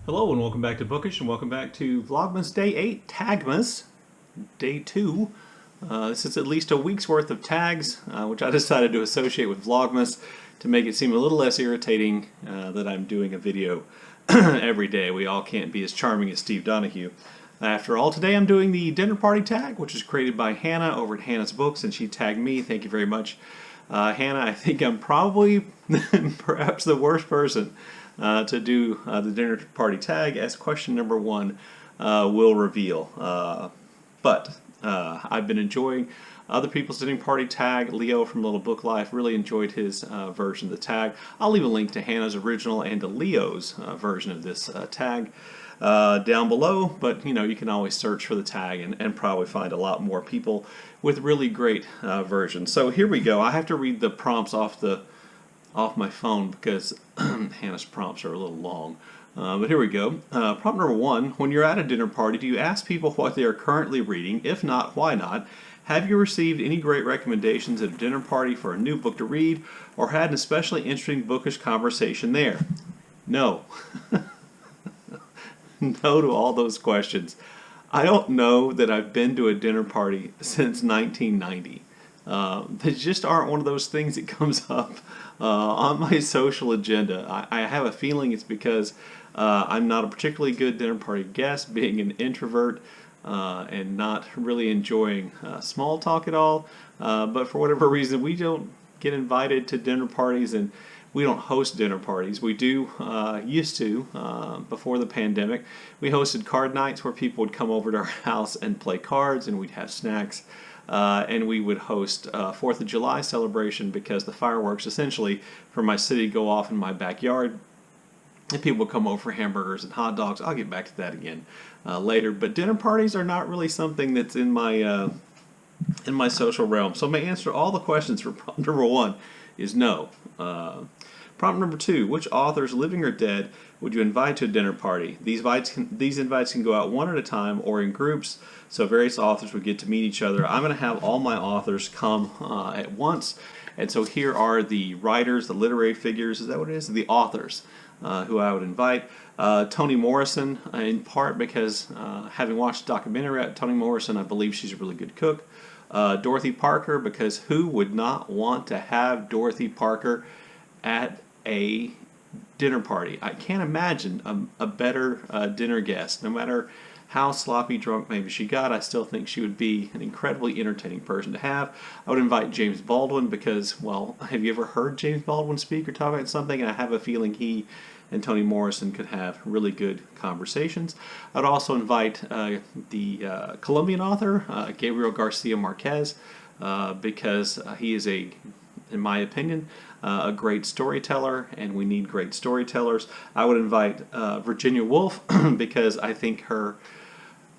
Hello and welcome back to Bookish and welcome back to Vlogmas Day 8, Tagmas, Day 2. This is at least a week's worth of tags, which I decided to associate with Vlogmas to make it seem a little less irritating that I'm doing a video every day. We all can't be as charming as Steve Donahue. After all, today I'm doing the dinner party tag, which is created by Hannah over at Hannah's Books, and she tagged me. Thank you very much. Hannah, I think I'm probably perhaps the worst person to do the dinner party tag, as question number 1 will reveal. But I've been enjoying other people's dinner party tag. Leo from Little Book Life really enjoyed his version of the tag. I'll leave a link to Hannah's original and to Leo's version of this tag down below, but you can always search for the tag and probably find a lot more people with really great versions. So here we go. I have to read the prompts off my phone because Hannah's prompts are a little long. But here we go. Prompt number 1, when you're at a dinner party, do you ask people what they are currently reading? If not, why not? Have you received any great recommendations at a dinner party for a new book to read, or had an especially interesting bookish conversation there? No. No to all those questions. I don't know that I've been to a dinner party since 1990. They just aren't one of those things that comes up on my social agenda. I have a feeling it's because I'm not a particularly good dinner party guest, being an introvert and not really enjoying small talk at all. But for whatever reason, we don't get invited to dinner parties, and we don't host dinner parties. We do, used to, before the pandemic. We hosted card nights where people would come over to our house and play cards, and we'd have snacks. And we would host 4th of July celebration because the fireworks essentially from my city go off in my backyard. And people would come over for hamburgers and hot dogs. I'll get back to that again later. But dinner parties are not really something that's in my social realm. So my answer to all the questions for prompt number 1 is no. Prompt number 2, which authors, living or dead, would you invite to a dinner party? These invites can go out one at a time or in groups, so various authors would get to meet each other. I'm going to have all my authors come at once, and so here are the writers, the literary figures, is that what it is? The authors who I would invite. Toni Morrison, in part because having watched the documentary about Toni Morrison, I believe she's a really good cook. Dorothy Parker, because who would not want to have Dorothy Parker at a dinner party? I can't imagine a better dinner guest. No matter how sloppy drunk maybe she got, I still think she would be an incredibly entertaining person to have. I would invite James Baldwin because, well, have you ever heard James Baldwin speak or talk about something? And I have a feeling he and Toni Morrison could have really good conversations. I'd also invite the Colombian author, Gabriel Garcia Marquez, because he is in my opinion, a great storyteller, and we need great storytellers. I would invite Virginia Woolf because I think her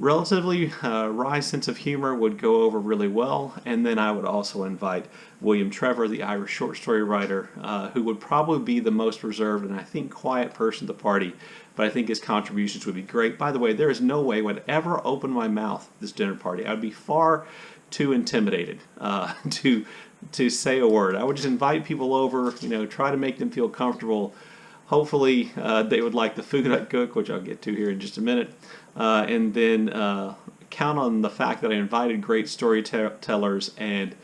relatively wry sense of humor would go over really well. And then I would also invite William Trevor, the Irish short story writer, who would probably be the most reserved and I think quiet person at the party, but I think his contributions would be great. By the way, there is no way I would ever open my mouth at this dinner party. I would be far too intimidated to say a word. I would just invite people over, try to make them feel comfortable. Hopefully they would like the food I cook, which I'll get to here in just a minute, and then count on the fact that I invited great storytellers and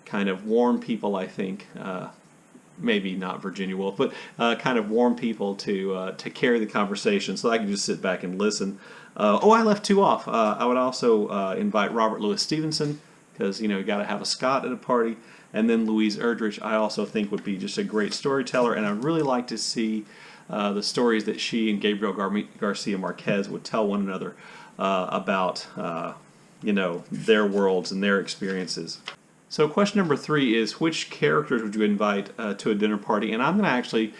kind of warm people, I think, maybe not Virginia Woolf, but kind of warm people to carry the conversation so I can just sit back and listen. I left 2 off. I would also invite Robert Louis Stevenson because, you got to have a Scot at a party. And then Louise Erdrich, I also think would be just a great storyteller, and I'd really like to see the stories that she and Gabriel Garcia Marquez would tell one another about, their worlds and their experiences. So question number 3 is, which characters would you invite to a dinner party? And I'm going to actually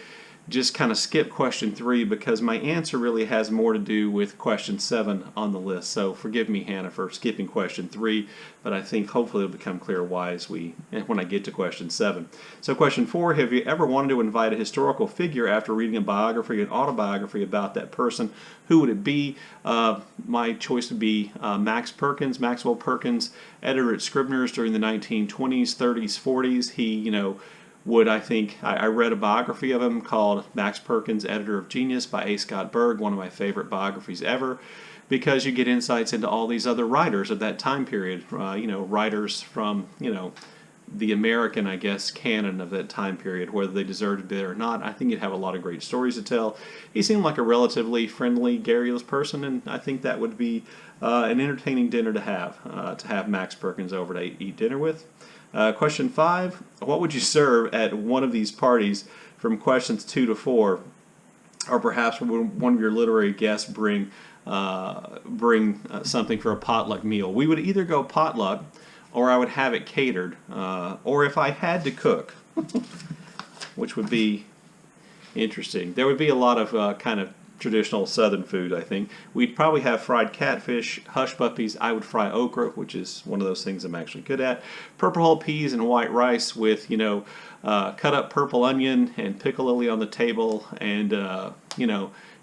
just kind of skip question 3 because my answer really has more to do with question 7 on the list. So forgive me, Hannah, for skipping question 3, but I think hopefully it'll become clear why when I get to question 7. So question 4, have you ever wanted to invite a historical figure after reading a biography, an autobiography about that person? Who would it be? My choice would be Max Perkins, Maxwell Perkins, editor at Scribner's during the 1920s, 30s, 40s. He, I read a biography of him called Max Perkins, Editor of Genius by A. Scott Berg, one of my favorite biographies ever, because you get insights into all these other writers of that time period, writers from, the American, I guess, canon of that time period, whether they deserved to be there or not. I think you'd have a lot of great stories to tell. He seemed like a relatively friendly, garrulous person, and I think that would be an entertaining dinner to have Max Perkins over to eat dinner with. Question 5, what would you serve at one of these parties from questions 2 to 4? Or perhaps one of your literary guests bring something for a potluck meal. We would either go potluck, or I would have it catered, or if I had to cook, which would be interesting. There would be a lot of kind of traditional southern food, I think. We'd probably have fried catfish, hush puppies. I would fry okra, which is one of those things I'm actually good at. Purple hull peas and white rice with, cut up purple onion and piccalilli on the table, and,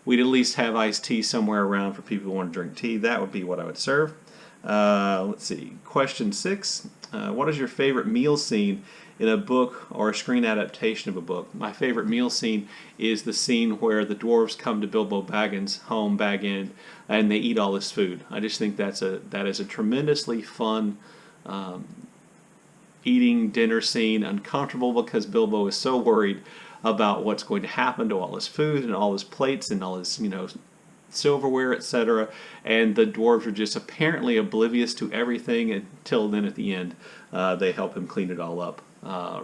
we'd at least have iced tea somewhere around for people who want to drink tea. That would be what I would serve. Let's see. Question 6. What is your favorite meal scene in a book or a screen adaptation of a book? My favorite meal scene is the scene where the dwarves come to Bilbo Baggins' home, Bag End, and they eat all this food. I just think that is a tremendously fun eating dinner scene. Uncomfortable because Bilbo is so worried about what's going to happen to all his food and all his plates and all his, silverware, etc. And the dwarves are just apparently oblivious to everything until then at the end. They help him clean it all up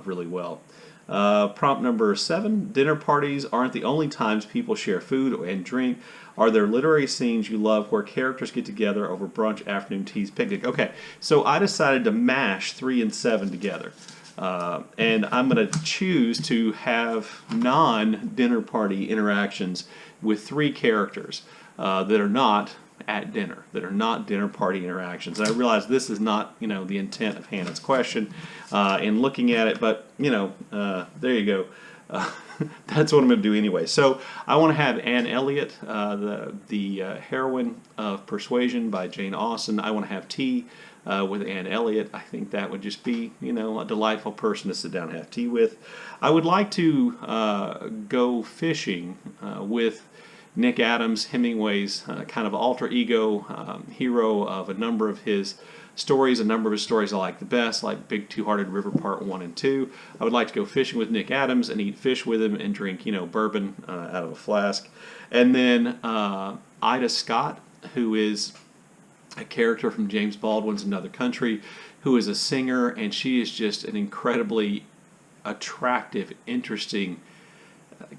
really well. Prompt number 7, dinner parties aren't the only times people share food and drink. Are there literary scenes you love where characters get together over brunch, afternoon teas, picnic? Okay, so I decided to mash 3 and 7 together. And I'm going to choose to have non-dinner party interactions with 3 characters that are not at dinner, that are not dinner party interactions. And I realize this is not, the intent of Hannah's question in looking at it, but, there you go. That's what I'm going to do anyway. So I want to have Anne Elliot, the heroine of Persuasion by Jane Austen. I want to have tea with Anne Elliot. I think that would just be, a delightful person to sit down and have tea with. I would like to go fishing with Nick Adams, Hemingway's kind of alter ego hero of a number of his stories. A number of his stories I like the best, like Big Two-Hearted River Part 1 and 2. I would like to go fishing with Nick Adams and eat fish with him and drink, bourbon out of a flask. And then Ida Scott, who is a character from James Baldwin's Another Country, who is a singer, and she is just an incredibly attractive, interesting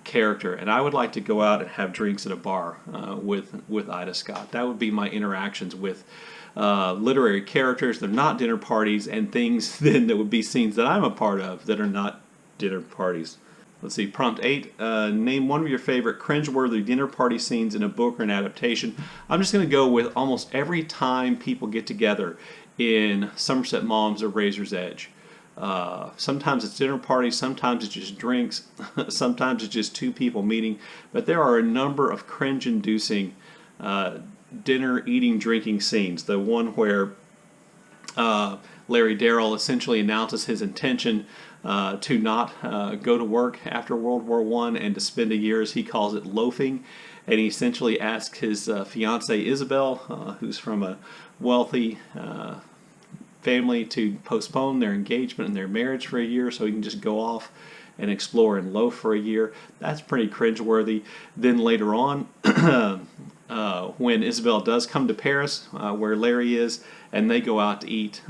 character. And I would like to go out and have drinks at a bar with Ida Scott. That would be my interactions with literary characters. They're not dinner parties, and things then that would be scenes that I'm a part of that are not dinner parties. Let's see, prompt 8, name one of your favorite cringeworthy dinner party scenes in a book or an adaptation. I'm just going to go with almost every time people get together in Somerset Maughams or Razor's Edge. Sometimes it's dinner parties, sometimes it's just drinks, sometimes it's just 2 people meeting, but there are a number of cringe-inducing dinner, eating, drinking scenes. The one where Larry Darrell essentially announces his intention to not go to work after World War I and to spend a year, as he calls it, loafing. And he essentially asks his fiancée Isabel, who's from a wealthy family, to postpone their engagement and their marriage for a year so he can just go off and explore and loaf for a year. That's pretty cringeworthy. Then later on, when Isabel does come to Paris, where Larry is, and they go out to eat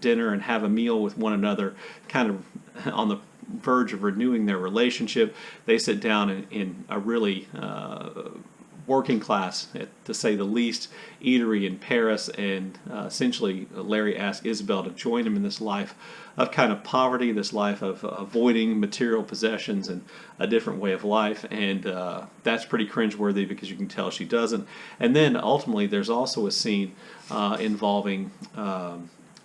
dinner and have a meal with one another, kind of on the verge of renewing their relationship, they sit down in a really working class, to say the least, eatery in Paris, and essentially Larry asks Isabel to join him in this life of kind of poverty, this life of avoiding material possessions and a different way of life, and that's pretty cringeworthy because you can tell she doesn't. And then ultimately there's also a scene involving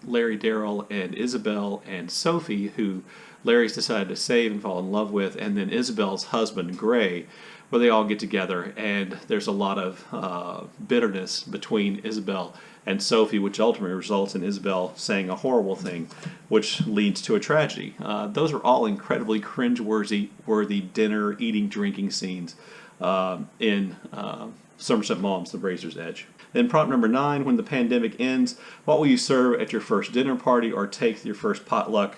Larry Darrell and Isabel and Sophie, who Larry's decided to save and fall in love with, and then Isabel's husband, Gray, where they all get together, and there's a lot of bitterness between Isabel and Sophie, which ultimately results in Isabel saying a horrible thing, which leads to a tragedy. Those are all incredibly cringe-worthy dinner, eating, drinking scenes in Somerset Maugham's The Razor's Edge. Then prompt number 9, when the pandemic ends, what will you serve at your first dinner party or take your first potluck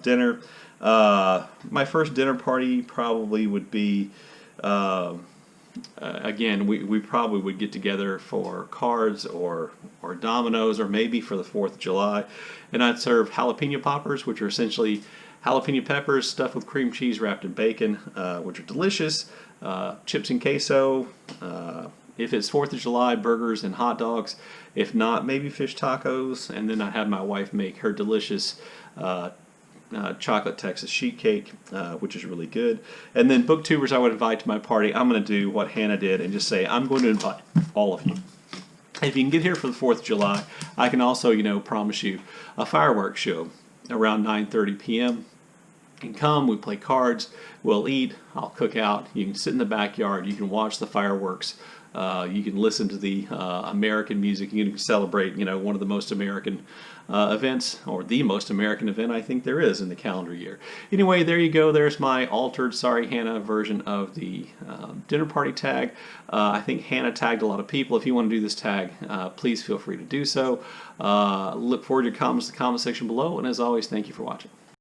dinner? My first dinner party probably would be, again, we probably would get together for cards or dominoes, or maybe for the 4th of July, and I'd serve jalapeno poppers, which are essentially jalapeno peppers stuffed with cream cheese wrapped in bacon, which are delicious, chips and queso, if it's 4th of July, burgers and hot dogs. If not, maybe fish tacos. And then I have my wife make her delicious chocolate Texas sheet cake, which is really good. And then booktubers I would invite to my party. I'm going to do what Hannah did and just say, I'm going to invite all of you. If you can get here for the 4th of July, I can also, promise you a fireworks show around 9:30 p.m. You can come, we play cards, we'll eat, I'll cook out, you can sit in the backyard, you can watch the fireworks, you can listen to the American music, you can celebrate, one of the most American events, or the most American event I think there is in the calendar year. Anyway, there you go, there's my altered Sorry Hannah version of the dinner party tag. I think Hannah tagged a lot of people. If you want to do this tag, please feel free to do so. Look forward to your comments in the comment section below, and as always, thank you for watching.